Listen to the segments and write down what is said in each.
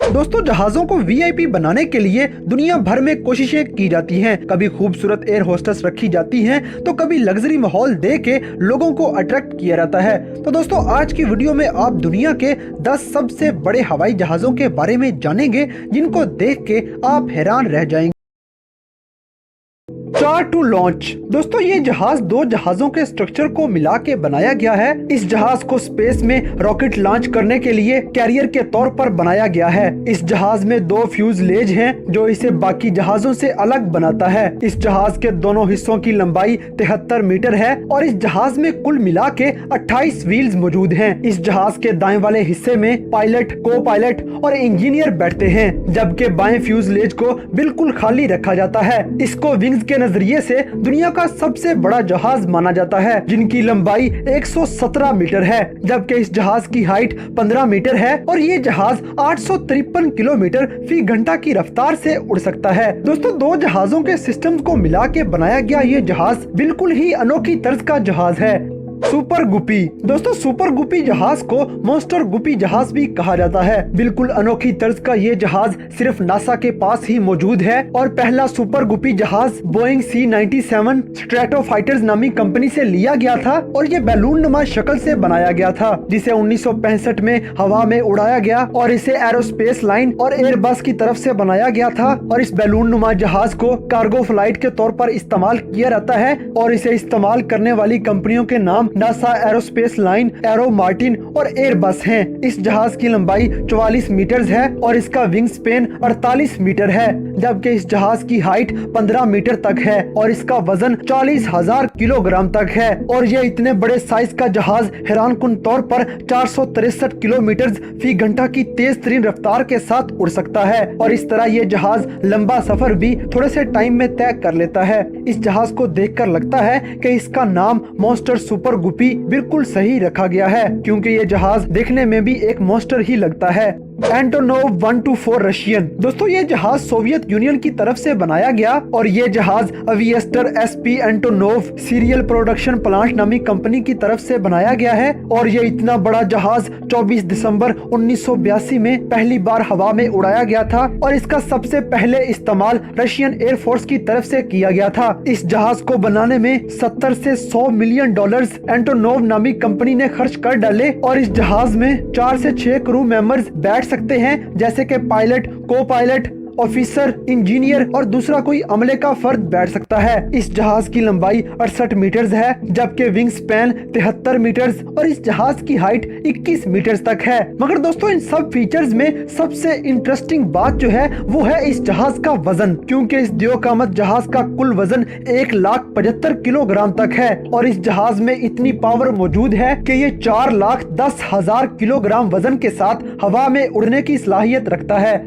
दोस्तों जहाजों को वीआईपी बनाने के लिए दुनिया भर में कोशिशें की जाती हैं। कभी खूबसूरत एयर होस्टेस रखी जाती हैं, तो कभी लग्जरी माहौल दे के लोगों को अट्रैक्ट किया जाता है। तो दोस्तों आज की वीडियो में आप दुनिया के 10 सबसे बड़े हवाई जहाजों के बारे में जानेंगे, जिनको देख के आप हैरान रह जाएंगे। Star two launch. दोस्तों ये जहाज 2 जहाजों के स्ट्रक्चर को मिला के बनाया गया है। इस जहाज को स्पेस में रॉकेट लॉन्च करने के लिए कैरियर के तौर पर बनाया गया है। इस जहाज में 2 फ्यूजलेज हैं, जो इसे बाकी जहाजों से अलग बनाता है। इस जहाज के दोनों हिस्सों की लंबाई 73 मीटर है और इस जहाज में कुल मिला के 28 व्हील्स मौजूद हैं। इस जहाज के दाएं वाले हिस्से में पायलट, को पायलट और इंजीनियर बैठते हैं, जबकि बाएं फ्यूजलेज को बिल्कुल खाली रखा जाता है। इसको विंग्स के नजरिए से दुनिया का सबसे बड़ा जहाज माना जाता है, जिनकी लंबाई 117 मीटर है, जबकि इस जहाज की हाइट 15 मीटर है और ये जहाज 853 किलोमीटर फी घंटा की रफ्तार से उड़ सकता है। दोस्तों 2 जहाजों के सिस्टम्स को मिला के बनाया गया ये जहाज बिल्कुल ही अनोखी तर्ज का जहाज है। सुपर गुपी। दोस्तों सुपर गुपी जहाज को मॉन्स्टर गुपी जहाज भी कहा जाता है। बिल्कुल अनोखी तर्ज का ये जहाज सिर्फ नासा के पास ही मौजूद है और पहला सुपर गुपी जहाज बोइंग C-97 स्ट्रेटोफाइटर्स नामी कंपनी से लिया गया था और ये बैलून नुमा शक्ल से बनाया गया था, जिसे 1965 में हवा में उड़ाया गया और इसे एरोस्पेस लाइन और एयरबस की तरफ से बनाया गया था। और इस बैलून नुमा जहाज को कार्गो फ्लाइट के तौर पर इस्तेमाल किया जाता है और इसे इस्तेमाल करने वाली कंपनियों के नाम NASA aerospace line, arrow Martin और एयरबस हैं। इस जहाज की लंबाई 44 मीटर है और इसका विंग स्पेन 48 मीटर है, जबकि इस जहाज की हाइट 15 मीटर तक है और इसका वजन 40,000 किलोग्राम तक है। और ये इतने बड़े साइज का जहाज हैरानकुन तौर पर 463 किलोमीटर फी घंटा की तेज तरीन रफ्तार के साथ उड़ सकता है और इस तरह ये जहाज लंबा सफर भी थोड़े से टाइम में तय कर लेता है। इस जहाज को देखकर लगता है कि इसका नाम मॉन्स्टर सुपर गुपी बिल्कुल सही रखा गया है, क्योंकि ये जहाज देखने में भी एक मॉन्स्टर ही लगता है। Antonov 124 Russian. दोस्तों ये जहाज सोवियत यूनियन की तरफ से बनाया गया और ये जहाज अविएस्टर SP Antonov serial production plant नामी कंपनी की तरफ से बनाया गया है और ये इतना बड़ा जहाज 24 दिसंबर 1982 में पहली बार हवा में उड़ाया गया था और इसका सबसे पहले इस्तेमाल रशियन एयरफोर्स की तरफ से किया गया था। इस जहाज को बनाने में 70 से 100 मिलियन डॉलर्स एंटोनोव नामी कंपनी ने खर्च कर डाले और इस जहाज में 4 से 6 क्रू मेंबर्स बैठ सकते हैं, जैसे कि पायलट, को पायलट, ऑफिसर, इंजीनियर और दूसरा कोई अमले का फर्द बैठ सकता है। इस जहाज की लंबाई 68 मीटर है, जबकि विंग स्पैन 73 मीटर और इस जहाज की हाइट 21 मीटर तक है। मगर दोस्तों इन सब फीचर्स में सबसे इंटरेस्टिंग बात जो है वो है इस जहाज का वजन, क्योंकि इस द्योकामत जहाज का कुल वजन 1,75,000 किलोग्राम तक है और इस जहाज में इतनी पावर मौजूद है कि ये 4,10,000 किलोग्राम वजन के साथ हवा में उड़ने की सलाहियत रखता है।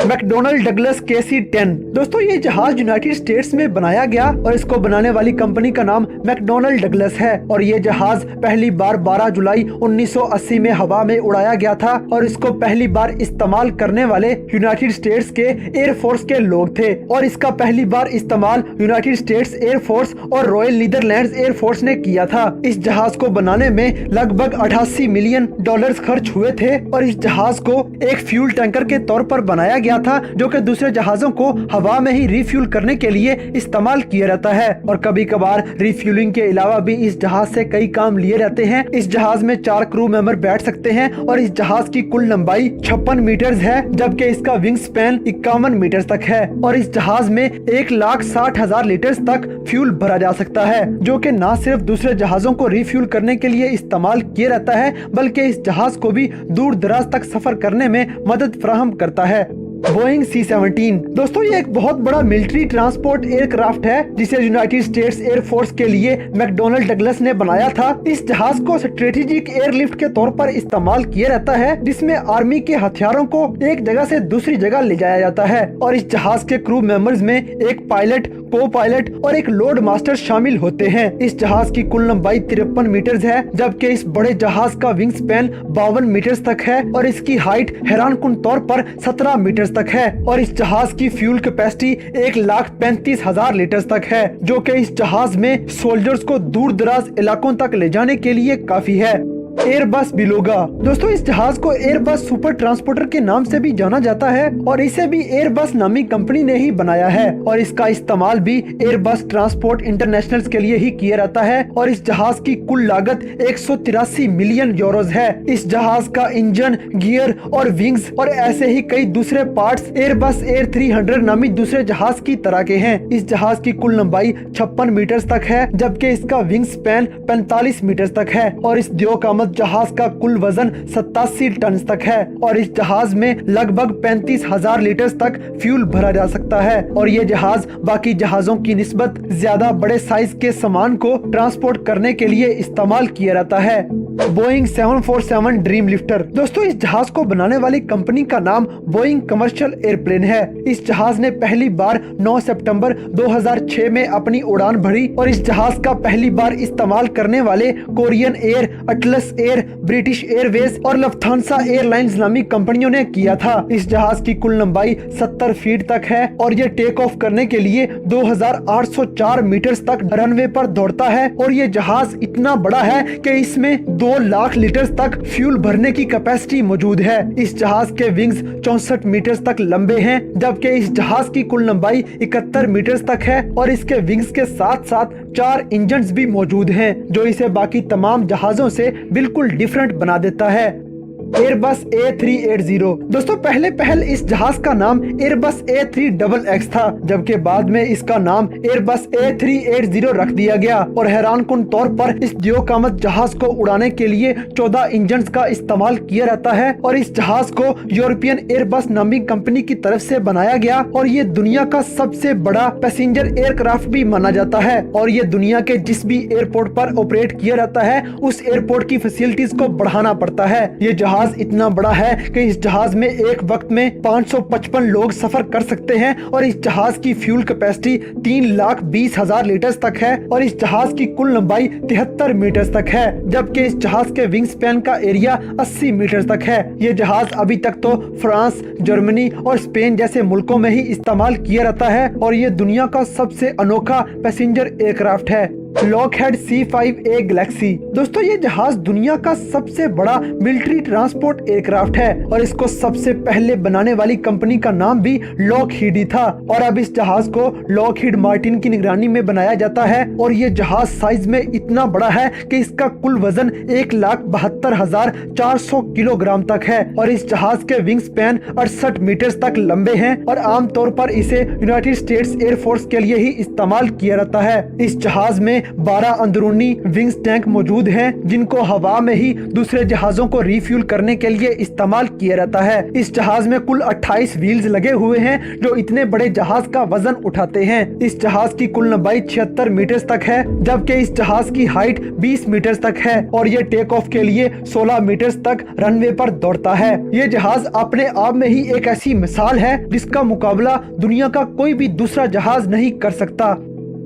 McDonald Douglas KC-10। दोस्तों ये जहाज यूनाइटेड स्टेट्स में बनाया गया और इसको बनाने वाली कंपनी का नाम मैकडोनल्ड डगलस है और ये जहाज पहली बार 12 जुलाई 1980 में हवा में उड़ाया गया था और इसको पहली बार इस्तेमाल करने वाले यूनाइटेड स्टेट्स के एयरफोर्स के लोग थे और इसका पहली बार इस्तेमाल यूनाइटेड स्टेट्स एयरफोर्स और रॉयल नीदरलैंड्स एयरफोर्स ने किया था। इस जहाज को बनाने में लगभग 88 मिलियन डॉलर्स खर्च हुए थे और इस जहाज को एक फ्यूल टैंकर के तौर पर बनाया गया था, जो कि दूसरे जहाजों को हवा में ही रिफ्यूल करने के लिए इस्तेमाल किया जाता है और कभी कभार रिफ्यूलिंग के अलावा भी इस जहाज से कई काम लिए जाते हैं। इस जहाज में 4 क्रू मेंबर बैठ सकते हैं और इस जहाज की कुल लंबाई 56 मीटर है, जबकि इसका विंग स्पैन 51 मीटर तक है और इस जहाज में 1,60,000 लीटर तक फ्यूल भरा जा सकता है, जो कि न सिर्फ दूसरे जहाजों को रिफ्यूल करने के लिए इस्तेमाल किया जाता है, बल्कि इस जहाज को भी दूर दराज तक सफर करने में मदद फराहम करता है। Boeing C-17। दोस्तों ये एक बहुत बड़ा मिलिट्री ट्रांसपोर्ट एयरक्राफ्ट है, जिसे यूनाइटेड स्टेट्स एयरफोर्स के लिए मैकडोनल्ड डगलस ने बनाया था। इस जहाज को स्ट्रेटेजिक एयरलिफ्ट के तौर पर इस्तेमाल किया जाता है, जिसमें आर्मी के हथियारों को एक जगह से दूसरी जगह ले जाया जाता है और इस जहाज के क्रू मेंबर्स में एक पायलट, को पायलट और एक लोड मास्टर शामिल होते हैं। इस जहाज की कुल लंबाई 53 मीटर है, जबकि इस बड़े जहाज का विंग स्पैन 52 मीटर तक है और इसकी हाइट हैरानकुन तौर पर 17 मीटर तक है और इस जहाज की फ्यूल कैपेसिटी 1,35,000 लीटर तक है, जो कि इस जहाज में सोल्जर्स को दूर दराज इलाकों तक ले जाने के लिए काफी है। एयरबस बिलोगा। दोस्तों इस जहाज को एयरबस सुपर ट्रांसपोर्टर के नाम से भी जाना जाता है और इसे भी एयरबस नामी कंपनी ने ही बनाया है और इसका इस्तेमाल भी एयरबस ट्रांसपोर्ट इंटरनेशनल के लिए ही किया जाता है और इस जहाज की कुल लागत 183 मिलियन यूरोज है। इस जहाज का इंजन, गियर और विंग्स और ऐसे ही कई दूसरे पार्ट्स एयरबस एयर 300 नामी दूसरे जहाज की तरह के हैं। इस जहाज की कुल लंबाई 56 मीटर तक है जबकि इसका विंग स्पैन 45 मीटर तक है और इस द्योकामत जहाज का कुल वजन 87 टन तक है और इस जहाज में लगभग 35,000 लीटर तक फ्यूल भरा जा सकता है और ये जहाज बाकी जहाजों की निस्बत ज्यादा बड़े साइज के सामान को ट्रांसपोर्ट करने के लिए इस्तेमाल किया जाता है। Boeing 747 dream lifter. दोस्तों इस जहाज को बनाने वाली कंपनी का नाम बोइंग कमर्शियल एयरप्लेन है। इस जहाज ने पहली बार 9 सितंबर 2006 में अपनी उड़ान भरी और इस जहाज का पहली बार इस्तेमाल करने वाले Korean air, atlas air, British Airways और लफ्थांसा एयरलाइंस नामी कंपनियों ने किया था। इस जहाज की कुल लंबाई 70 फीट तक है और ये टेक ऑफ करने के लिए 2804 मीटर तक रनवे पर दौड़ता है और ये जहाज इतना बड़ा है कि इसमें 2 लाख लीटर तक फ्यूल भरने की कैपेसिटी मौजूद है। इस जहाज के विंग्स 64 मीटर तक लंबे हैं जबकि इस जहाज की कुल लंबाई 71 मीटर तक है और इसके विंग्स के साथ साथ 4 इंजन्स भी मौजूद हैं जो इसे बाकी तमाम जहाजों से बिल्कुल डिफरेंट बना देता है। Airbus A380। दोस्तों पहले इस जहाज का नाम एयरबस A3XX था जबकि बाद में इसका नाम एयरबस A380 रख दिया गया और हैरानकुन तौर पर इस द्योकामत जहाज को उड़ाने के लिए 14 इंजन का इस्तेमाल किया जाता है और इस जहाज को यूरोपियन एयरबस नामी कंपनी की तरफ से बनाया गया और ये दुनिया का सबसे बड़ा पैसेंजर एयरक्राफ्ट भी माना जाता है और ये दुनिया के जिस भी एयरपोर्ट पर ऑपरेट किया जाता है उस एयरपोर्ट की फैसिलिटीज को बढ़ाना पड़ता है। ये जहाज इतना बड़ा है कि इस जहाज में एक वक्त में 555 लोग सफर कर सकते हैं और इस जहाज की फ्यूल कैपेसिटी 3,20,000 लीटर तक है और इस जहाज की कुल लंबाई 73 मीटर तक है जबकि इस जहाज के विंग स्पैन का एरिया 80 मीटर तक है। ये जहाज अभी तक तो फ्रांस, जर्मनी और स्पेन जैसे मुल्कों में ही इस्तेमाल किया जाता है और ये दुनिया का सबसे अनोखा पैसेंजर एयरक्राफ्ट है। Lockheed C5A Galaxy. दोस्तों ये जहाज दुनिया का सबसे बड़ा मिलिट्री ट्रांसपोर्ट एयरक्राफ्ट है और इसको सबसे पहले बनाने वाली कंपनी का नाम भी लॉकहीड ही था और अब इस जहाज को लॉकहीड मार्टिन की निगरानी में बनाया जाता है और ये जहाज साइज में इतना बड़ा है कि इसका कुल वजन 1,72,400 किलोग्राम तक है और इस जहाज के विंग स्पैन 68 मीटर तक लंबे हैं और आमतौर पर इसे यूनाइटेड स्टेट्स एयरफोर्स के लिए ही इस्तेमाल किया जाता है। इस जहाज में 12 अंदरूनी विंग्स टैंक मौजूद हैं जिनको हवा में ही दूसरे जहाजों को रिफ्यूल करने के लिए इस्तेमाल किया जाता है। इस जहाज में कुल 28 व्हील्स लगे हुए हैं जो इतने बड़े जहाज का वजन उठाते हैं। इस जहाज की कुल लंबाई 76 मीटर तक है जबकि इस जहाज की हाइट 20 मीटर तक है और ये टेक ऑफ के लिए 16 मीटर तक रनवे पर दौड़ता है। ये जहाज अपने आप में ही एक ऐसी मिसाल है जिसका मुकाबला दुनिया का कोई भी दूसरा जहाज नहीं कर सकता।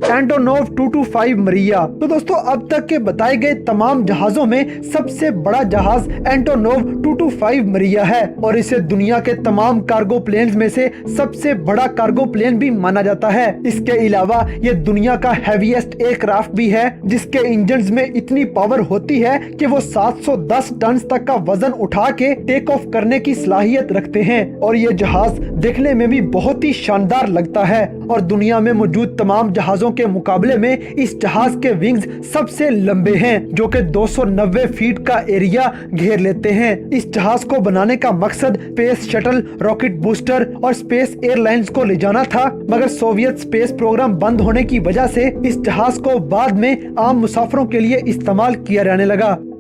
एंटोनोव 225 मरिया। तो दोस्तों अब तक के बताए गए तमाम जहाजों में सबसे बड़ा जहाज एंटोनोव 225 मरिया है और इसे दुनिया के तमाम कार्गो प्लेन्स में से सबसे बड़ा कार्गो प्लेन भी माना जाता है। इसके अलावा ये दुनिया का हैवीएस्ट एयरक्राफ्ट भी है जिसके इंजन्स में इतनी पावर होती है कि वो 710 टन तक का वजन उठा के टेक ऑफ करने की सलाहियत रखते हैं और ये जहाज देखने में भी बहुत ही शानदार लगता है और दुनिया में मौजूद तमाम जहाजों के मुकाबले में इस जहाज के विंग्स सबसे लंबे हैं जो कि 290 फीट का एरिया घेर लेते हैं। इस जहाज को बनाने का मकसद स्पेस शटल, रॉकेट बूस्टर और स्पेस एयरलाइंस को ले जाना था मगर सोवियत स्पेस प्रोग्राम बंद होने की वजह से इस जहाज को बाद में आम मुसाफिरों के लिए इस्तेमाल किया जाने लगा।